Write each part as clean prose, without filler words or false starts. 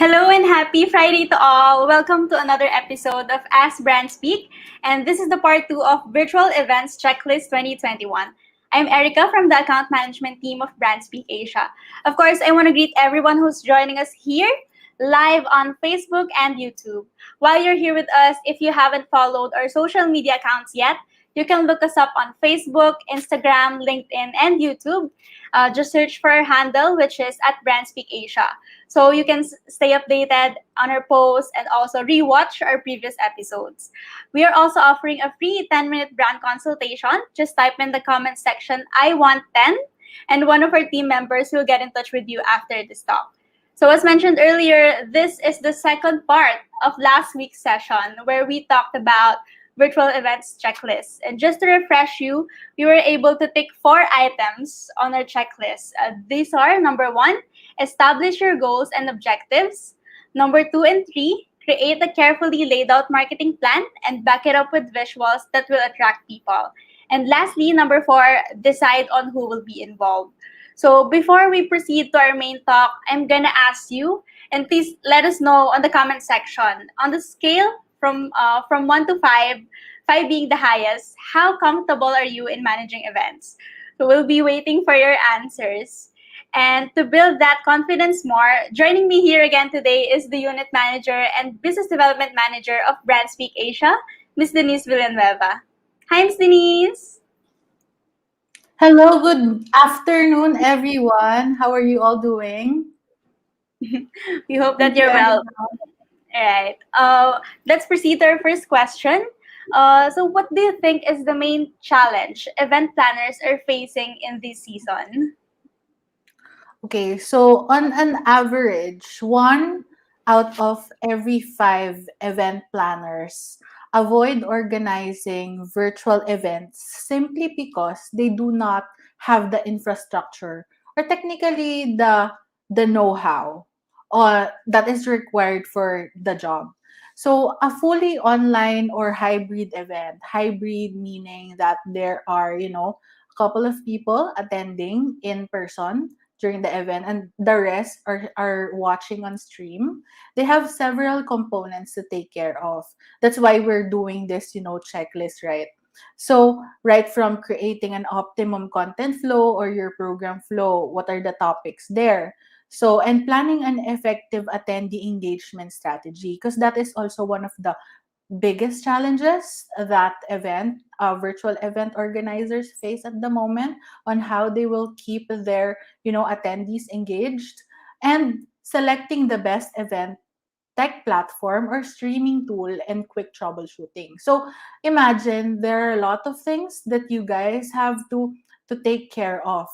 Hello and happy Friday to all. Welcome to another episode of Ask BrandSpeak. And this is the part two of Virtual Events Checklist 2021. I'm Erica from the account management team of BrandSpeak Asia. Of course, I want to greet everyone who's joining us here live on Facebook and YouTube. While you're here with us, if you haven't followed our social media accounts yet, you can look us up on Facebook, Instagram, LinkedIn, and YouTube. Just search for our handle, which is at BrandSpeak Asia. So you can stay updated on our posts and also rewatch our previous episodes. We are also offering a free 10-minute brand consultation. Just type in the comment section, I want 10, and one of our team members will get in touch with you after this talk. So as mentioned earlier, this is the second part of last week's session where we talked about virtual events checklist. And just to refresh you, we were able to tick 4 items on our checklist. These are number one, establish your goals and objectives. Number two and three, create a carefully laid out marketing plan and back it up with visuals that will attract people. And lastly, number four, decide on who will be involved. So before we proceed to our main talk, I'm gonna ask you, and please let us know on the comment section, on the scale from 1 to 5, 5 being the highest, how comfortable are you in managing events? So we'll be waiting for your answers. And to build that confidence more, joining me here again today is the Unit Manager and Business Development Manager of BrandSpeak Asia, Ms. Denise Villanueva. Hi, Ms. Denise. Hello, good afternoon, everyone. How are you all doing? We hope that Thank you, you're well. Erica. All right. Let's proceed to our first question. So, what do you think is the main challenge event planners are facing in this season? Okay, so on an average, one out of every five event planners avoid organizing virtual events simply because they do not have the infrastructure or technically the know-how that is required for the job. So a fully online or hybrid event, hybrid meaning that there are, a couple of people attending in person during the event and the rest are watching on stream. They have several components to take care of. That's why we're doing this, checklist, right? So right from creating an optimum content flow or your program flow, what are the topics there? So, and planning an effective attendee engagement strategy, because that is also one of the biggest challenges that virtual event organizers face at the moment on how they will keep their attendees engaged and selecting the best event tech platform or streaming tool and quick troubleshooting. So imagine there are a lot of things that you guys have to take care of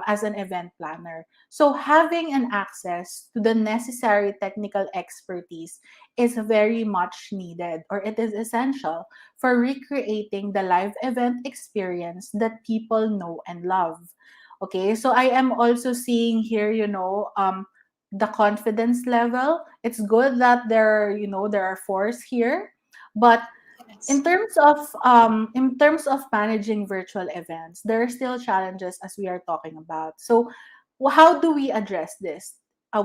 as an event planner. So having an access to the necessary technical expertise is very much needed, or it is essential for recreating the live event experience that people know and love. Okay, so I am also seeing here, the confidence level. It's good that there are fours here, but Yes. in terms of managing virtual events, there are still challenges as we are talking about. So how do we address this?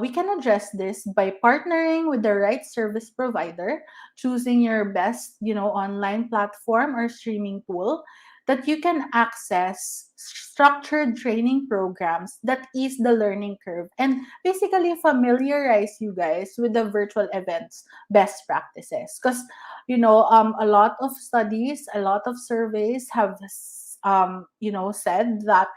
We can address this by partnering with the right service provider, choosing your best, online platform or streaming tool that you can access structured training programs that ease the learning curve and basically familiarize you guys with the virtual events best practices. Because a lot of studies, a lot of surveys have said that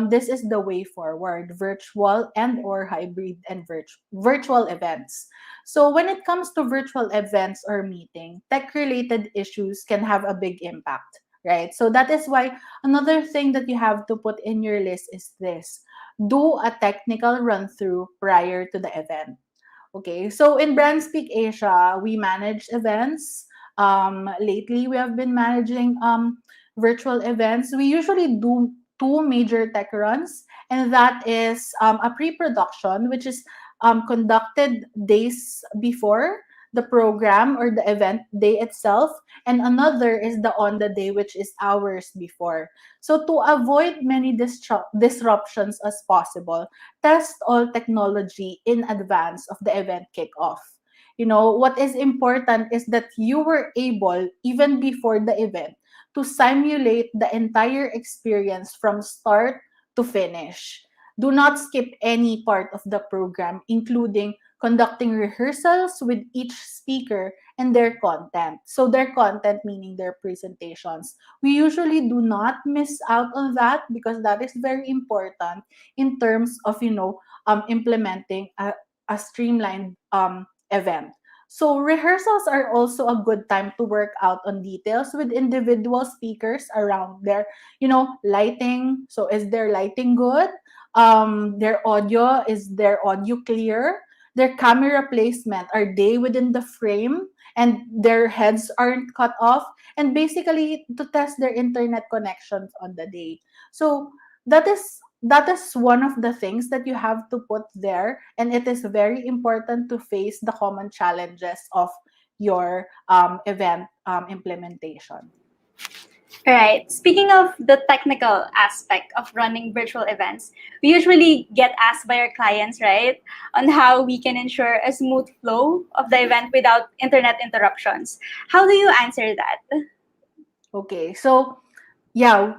this is the way forward, virtual and or hybrid and virtual events. So when it comes to virtual events or meeting, tech related issues can have a big impact, right? So that is why another thing that you have to put in your list is this: do a technical run through prior to the event. Okay, so in BrandSpeak Asia, we manage events. Lately, we have been managing virtual events. We usually do two major tech runs, and that is a pre production, which is conducted days before the program or the event day itself, and another is the on the day, which is hours before. So to avoid many disruptions as possible, test all technology in advance of the event kickoff. What is important is that you were able, even before the event, to simulate the entire experience from start to finish. Do not skip any part of the program, including conducting rehearsals with each speaker and their content. So, their content meaning their presentations. We usually do not miss out on that because that is very important in terms of, implementing a streamlined event. So rehearsals are also a good time to work out on details with individual speakers around lighting. So is their lighting good? Is their audio clear? Their camera placement, are they within the frame and their heads aren't cut off? And basically to test their internet connections on the day. So that is one of the things that you have to put there, and it is very important to face the common challenges of your event implementation. Right. Speaking of the technical aspect of running virtual events, we usually get asked by our clients, right, on how we can ensure a smooth flow of the event without internet interruptions. How do you answer that? Okay, so yeah,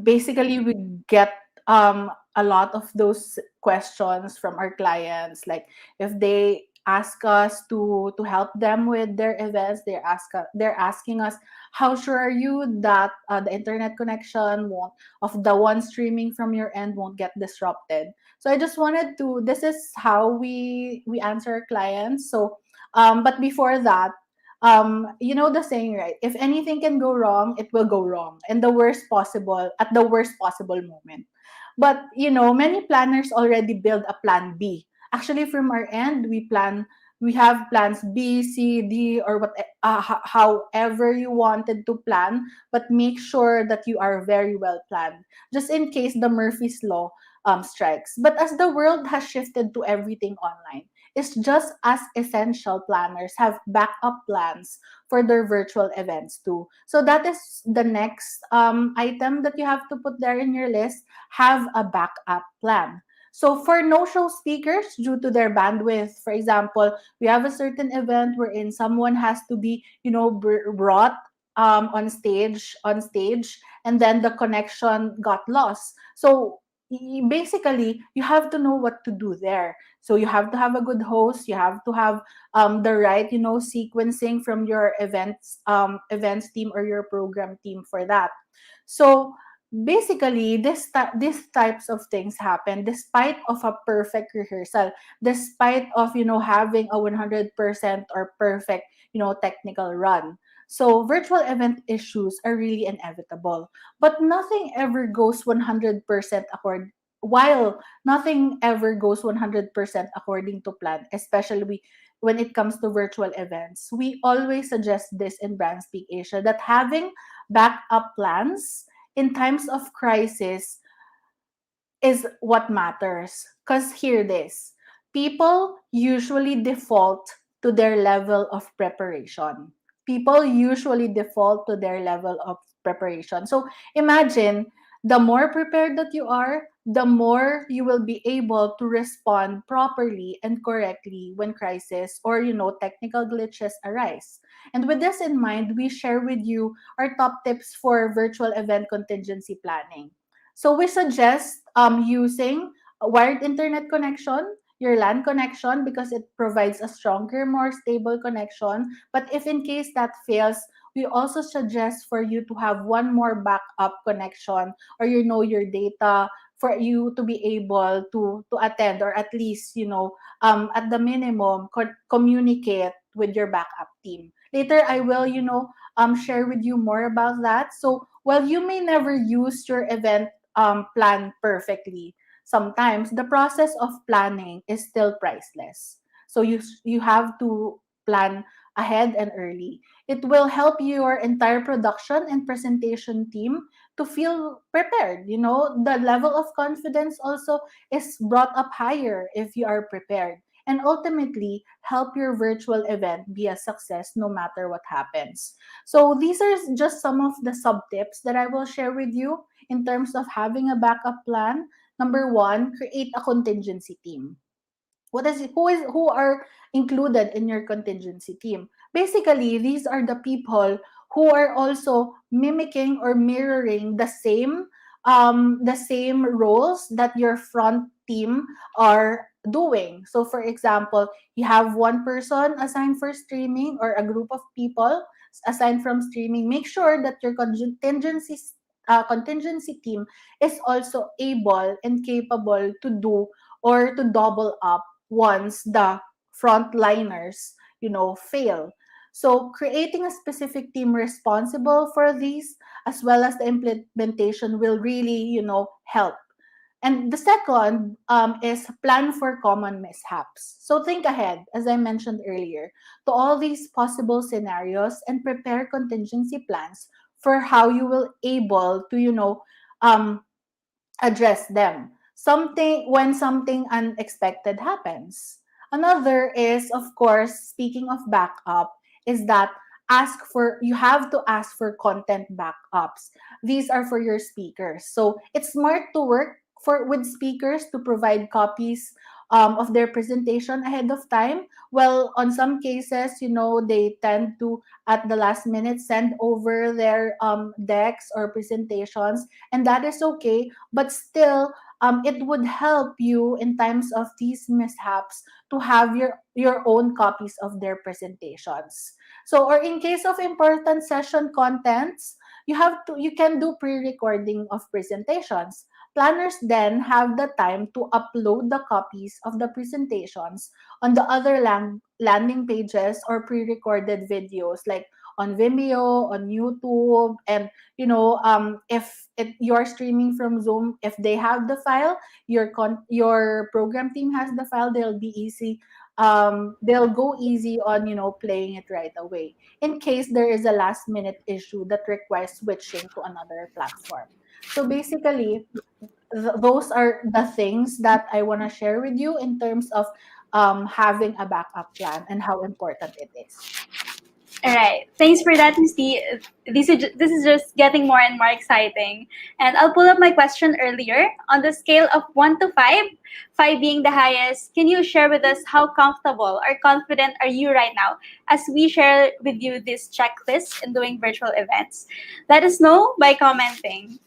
basically we get a lot of those questions from our clients, like if they ask us to help them with their events, they're asking us, how sure are you that the internet connection won't of the one streaming from your end won't get disrupted? So I just wanted to this is how we answer our clients. So but before that, you know the saying, right? If anything can go wrong, it will go wrong, and the worst possible moment. But many planners already build a plan B. Actually, from our end, we have plans B, C, D, or however you wanted to plan, but make sure that you are very well planned, just in case the Murphy's Law strikes. But as the world has shifted to everything online, it's just as essential planners have backup plans for their virtual events too. So that is the next item that you have to put there in your list. Have a backup plan. So for no-show speakers, due to their bandwidth, for example, we have a certain event wherein someone has to be, brought on stage, and then the connection got lost. So basically, you have to know what to do there. So you have to have a good host. You have to have the right, sequencing from your events team or your program team for that. So basically, these types of things happen despite of a perfect rehearsal, despite of having a 100% or perfect technical run. So virtual event issues are really inevitable, but nothing ever goes 100% while nothing ever goes 100% according to plan, especially when it comes to virtual events. We always suggest this in BrandSpeak Asia, that having backup plans in times of crisis is what matters. Because hear this, people usually default to their level of preparation. People usually default to their level of preparation. So imagine, the more prepared that you are, the more you will be able to respond properly and correctly when crisis or technical glitches arise. And with this in mind, we share with you our top tips for virtual event contingency planning. So we suggest using a wired internet connection, your LAN connection, because it provides a stronger, more stable connection. But if in case that fails, we also suggest for you to have one more backup connection, or your data, for you to be able to attend, or at least at the minimum communicate with your backup team. Later I will share with you more about that. So while you may never use your event plan perfectly, sometimes the process of planning is still priceless. So you have to plan ahead and early. It will help your entire production and presentation team to feel prepared. The level of confidence also is brought up higher if you are prepared. and ultimately help your virtual event be a success no matter what happens. So these are just some of the sub tips that I will share with you in terms of having a backup plan. Number one, create a contingency team. Who are included in your contingency team? Basically, these are the people who are also mimicking or mirroring the same roles that your front team are doing. So for example, you have one person assigned for streaming or a group of people assigned from streaming. Make sure that your contingency team is also able and capable to do or to double up once the frontliners, fail. So creating a specific team responsible for these as well as the implementation will really, help. And the second is plan for common mishaps. So think ahead, as I mentioned earlier, to all these possible scenarios and prepare contingency plans for how you will able to, um, address them. Something unexpected happens. Another is, of course, speaking of backup, is that you have to ask for content backups. These are for your speakers. So it's smart to work with speakers to provide copies of their presentation ahead of time. Well, on some cases, they tend to at the last minute send over their decks or presentations, and that is okay, but still it would help you in times of these mishaps to have your own copies of their presentations. So, or in case of important session contents, you can do pre-recording of presentations. Planners then have the time to upload the copies of the presentations on the other landing pages or pre-recorded videos like on Vimeo, on YouTube, and if you're streaming from Zoom, if they have the file, your program team has the file, they'll go easy on playing it right away in case there is a last minute issue that requires switching to another platform. So basically, those are the things that I want to share with you in terms of having a backup plan and how important it is. All right. Thanks for that, Misty. This is just getting more and more exciting. And I'll pull up my question earlier. On the scale of 1 to 5, 5 being the highest, can you share with us how comfortable or confident are you right now as we share with you this checklist in doing virtual events? Let us know by commenting.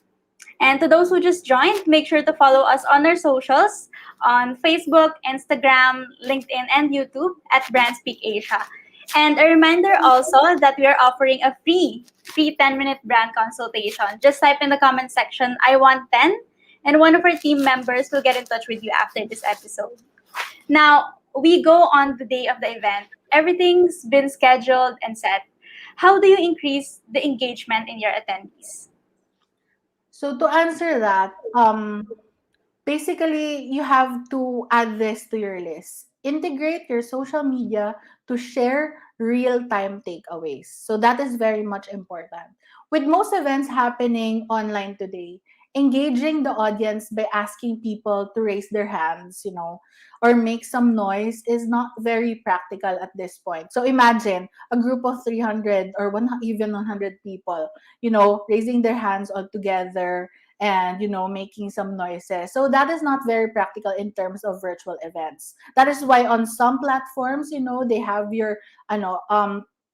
And to those who just joined, make sure to follow us on our socials on Facebook, Instagram, LinkedIn, and YouTube at BrandSpeak Asia. And a reminder also that we are offering a free 10-minute brand consultation. Just type in the comment section, I want 10, and one of our team members will get in touch with you after this episode. Now, we go on the day of the event. Everything's been scheduled and set. How do you increase the engagement in your attendees? So to answer that, basically, you have to add this to your list. Integrate your social media to share real time takeaways. So, that is very much important. With most events happening online today, engaging the audience by asking people to raise their hands, or make some noise is not very practical at this point. So, imagine a group of 300 or even 100 people, raising their hands all together and making some noises. So that is not very practical in terms of virtual events. That is why on some platforms, they have your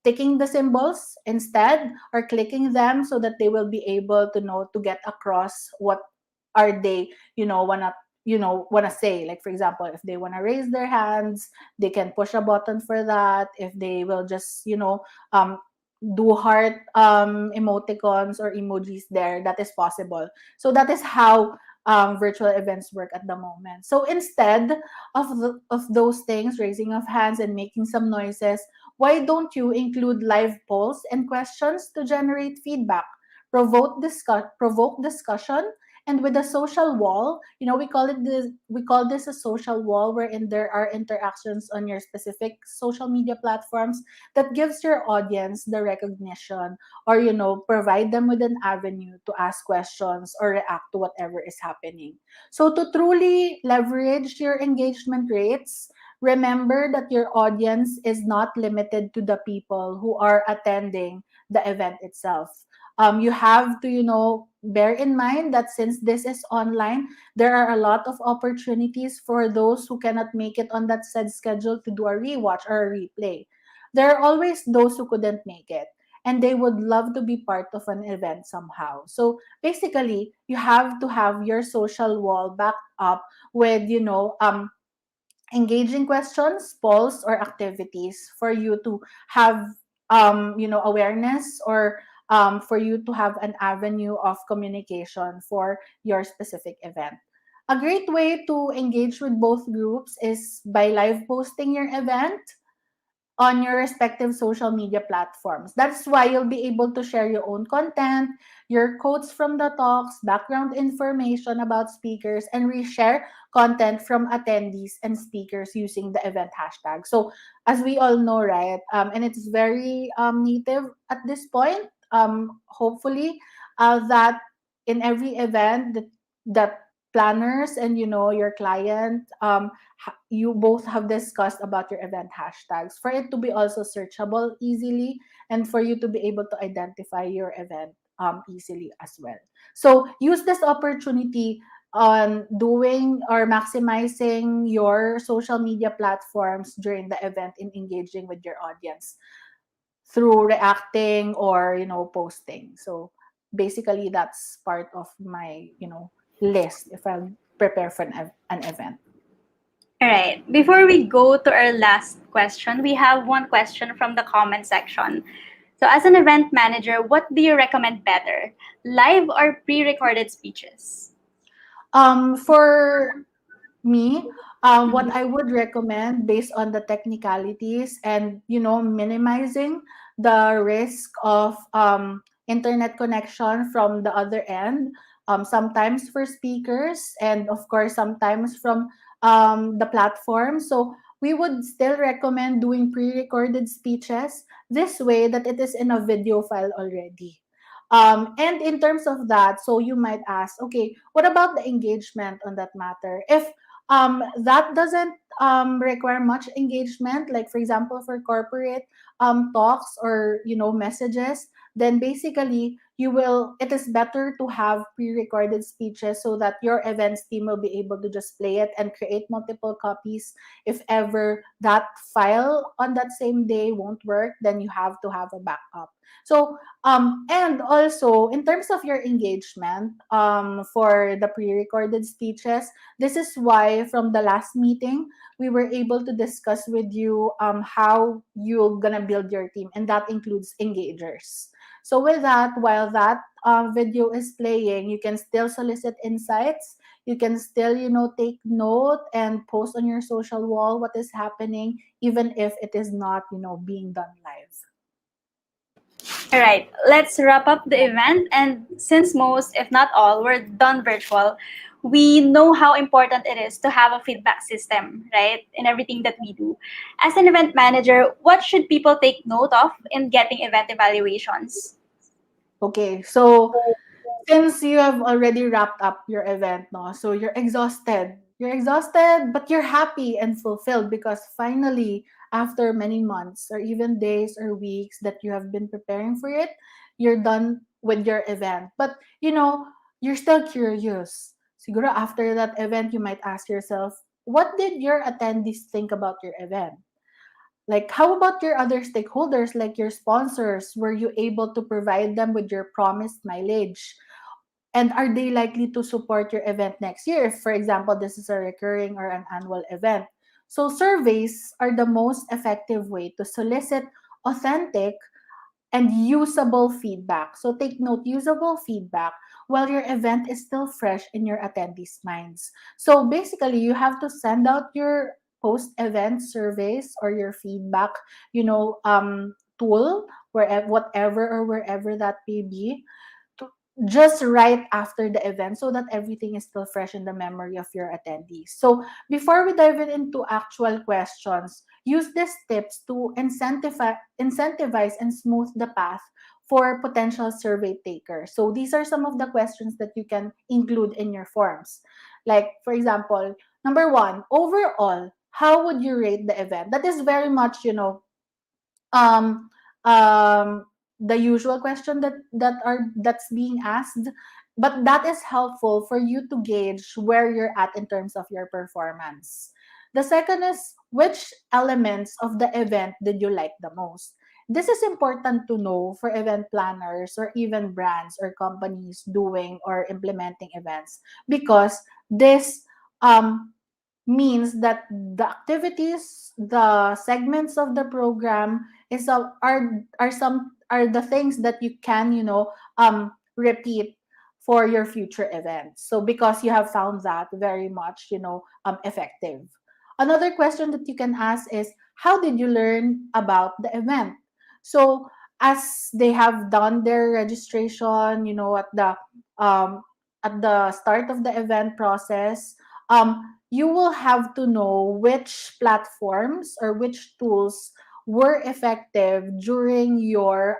ticking the symbols instead or clicking them so that they will be able to know to get across what are they wanna say. Like for example, if they want to raise their hands, they can push a button for that. If they will just do heart emoticons or emojis there, that is possible. So that is how virtual events work at the moment. So instead of those things, raising of hands and making some noises, why don't you include live polls and questions to generate feedback, provoke discussion, and with a social wall, we call this a social wall wherein there are interactions on your specific social media platforms that gives your audience the recognition or provide them with an avenue to ask questions or react to whatever is happening. So to truly leverage your engagement rates, Remember that your audience is not limited to the people who are attending the event itself. You have to, bear in mind that since this is online, there are a lot of opportunities for those who cannot make it on that said schedule to do a rewatch or a replay. There are always those who couldn't make it, and they would love to be part of an event somehow. So basically, you have to have your social wall backed up with, engaging questions, polls, or activities for you to have, awareness, or for you to have an avenue of communication for your specific event. A great way to engage with both groups is by live posting your event on your respective social media platforms. That's why you'll be able to share your own content, your quotes from the talks, background information about speakers, and reshare content from attendees and speakers using the event hashtag. So, as we all know, right, and it's very native at this point, hopefully, that in every event that planners and your client, you both have discussed about your event hashtags for it to be also searchable easily, and for you to be able to identify your event easily as well. So use this opportunity on doing or maximizing your social media platforms during the event in engaging with your audience through reacting or posting. So basically that's part of my list if I prepare for an event. All right. Before we go to our last question, we have one question from the comment section. So, as an event manager, what do you recommend better, live or pre-recorded speeches? For me, what Mhm. I would recommend based on the technicalities and minimizing the risk of internet connection from the other end, sometimes for speakers and of course sometimes from the platform. So we would still recommend doing pre-recorded speeches this way that it is in a video file already. And in terms of that, so you might ask, okay, what about the engagement on that matter? If that doesn't require much engagement, like for example for corporate talks or messages, then basically it is better to have pre-recorded speeches so that your events team will be able to just play it and create multiple copies. If ever that file on that same day won't work, then you have to have a backup. So and also in terms of your engagement, for the pre-recorded speeches, this is why from the last meeting, we were able to discuss with you how you're gonna build your team, and that includes engagers. So with that, while that video is playing, you can still solicit insights. You can still, take note and post on your social wall what is happening, even if it is not, being done live. All right, let's wrap up the event. And since most, if not all, were done virtual, we know how important it is to have a feedback system, right, in everything that we do. As an event manager, what should people take note of in getting event evaluations? Okay, so since you have already wrapped up your event, no, so you're exhausted. You're exhausted, but you're happy and fulfilled because finally, after many months or even days or weeks that you have been preparing for it, you're done with your event. But you're still curious. Siguro after that event, you might ask yourself, what did your attendees think about your event? Like, how about your other stakeholders, like your sponsors? Were you able to provide them with your promised mileage? And are they likely to support your event next year if, for example, this is a recurring or an annual event? So, surveys are the most effective way to solicit authentic and usable feedback. So take note, usable feedback while your event is still fresh in your attendees' minds. So basically, you have to send out your post-event surveys or your feedback, tool, whatever or wherever that may be, to, just right after the event so that everything is still fresh in the memory of your attendees. So before we dive into actual questions, use these tips to incentivize and smooth the path for potential survey takers. So these are some of the questions that you can include in your forms. Like, for example, number one, overall, how would you rate the event? That is very much, um um the usual question that's being asked, but that is helpful for you to gauge where you're at in terms of your performance. The second is, which elements of the event did you like the most? This is important to know for event planners or even brands or companies doing or implementing events, because this um means that the activities, the segments of the program are the things that you can, repeat for your future events. So because you have found that very much, effective. Another question that you can ask is, how did you learn about the event? So as they have done their registration, um, at the start of the event process, you will have to know which platforms or which tools were effective during your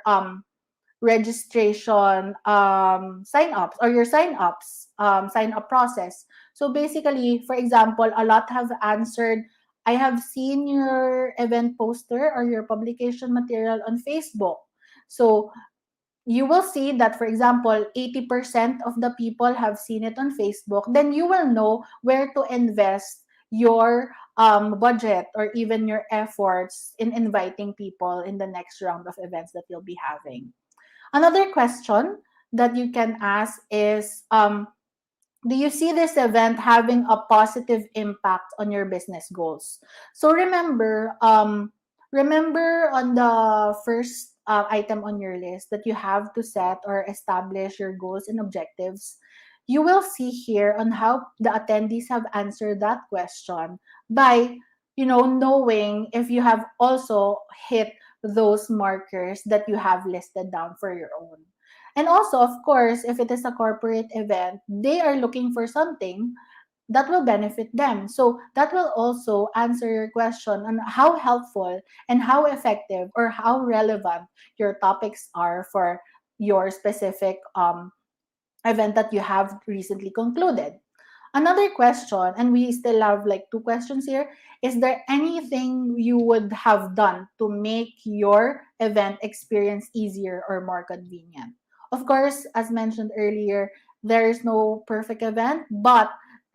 registration sign ups or your sign up process. So basically, for example, a lot have answered, I have seen your event poster or your publication material on Facebook. So you will see that, for example, 80% of the people have seen it on Facebook. Then you will know where to invest your budget or even your efforts in inviting people in the next round of events that you'll be having. Another question that you can ask is, do you see this event having a positive impact on your business goals? So remember on the first item on your list that you have to set or establish your goals and objectives. You will see here on how the attendees have answered that question by, knowing if you have also hit those markers that you have listed down for your own. And also, of course, if it is a corporate event, they are looking for something that will benefit them. So that will also answer your question on how helpful and how effective or how relevant your topics are for your specific event that you have recently concluded. Another question, and we still have like two questions here. Is there anything you would have done to make your event experience easier or more convenient? Of course, as mentioned earlier, there is no perfect event, but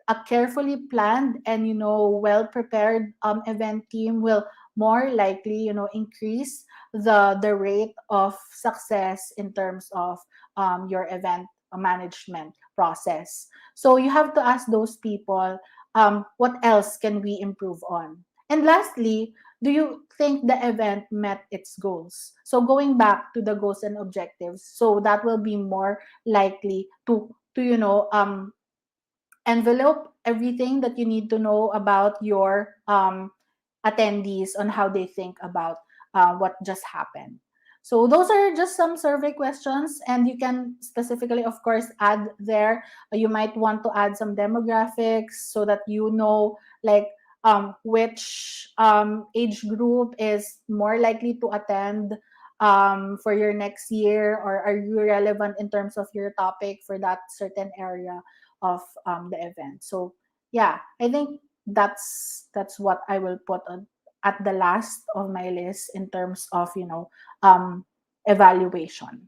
a carefully planned and well prepared event team will more likely increase the rate of success in terms of your event management process. So you have to ask those people, what else can we improve on? And lastly, do you think the event met its goals? So going back to the goals and objectives, so that will be more likely to envelope everything that you need to know about your attendees on how they think about what just happened. So those are just some survey questions, and you can specifically, of course, add there. You might want to add some demographics so that you know, like, which age group is more likely to attend for your next year, or are you relevant in terms of your topic for that certain area of the event. So yeah, I think that's what I will put on at the last of my list in terms of um, evaluation.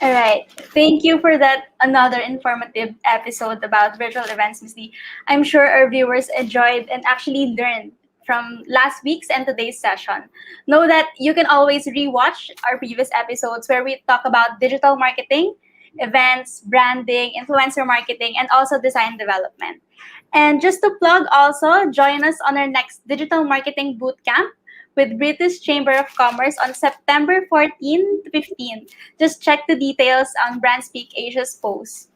All right. Thank you for that another informative episode about virtual events, Miss Lee. I'm sure our viewers enjoyed and actually learned from last week's and today's session. Know that you can always rewatch our previous episodes where we talk about digital marketing, events, branding, influencer marketing, and also design development. And just to plug also, join us on our next digital marketing bootcamp with British Chamber of Commerce on September 14 to 15. Just check the details on BrandSpeak Asia's post.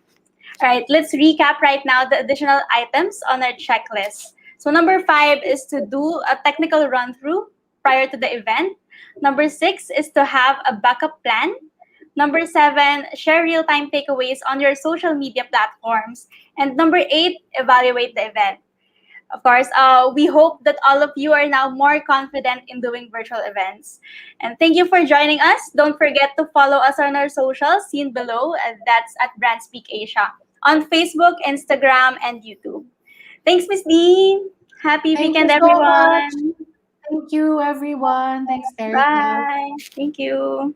All right, let's recap right now the additional items on our checklist. So number 5 is to do a technical run through prior to the event. Number 6 is to have a backup plan. Number 7, share real-time takeaways on your social media platforms. And number 8, evaluate the event. Of course, we hope that all of you are now more confident in doing virtual events. And thank you for joining us. Don't forget to follow us on our socials seen below. That's at BrandSpeak Asia on Facebook, Instagram, and YouTube. Thanks, Miss Lee. Happy Thank you weekend, so much. everyone. Thank you, everyone. Thanks, Erica. Bye. Thank you.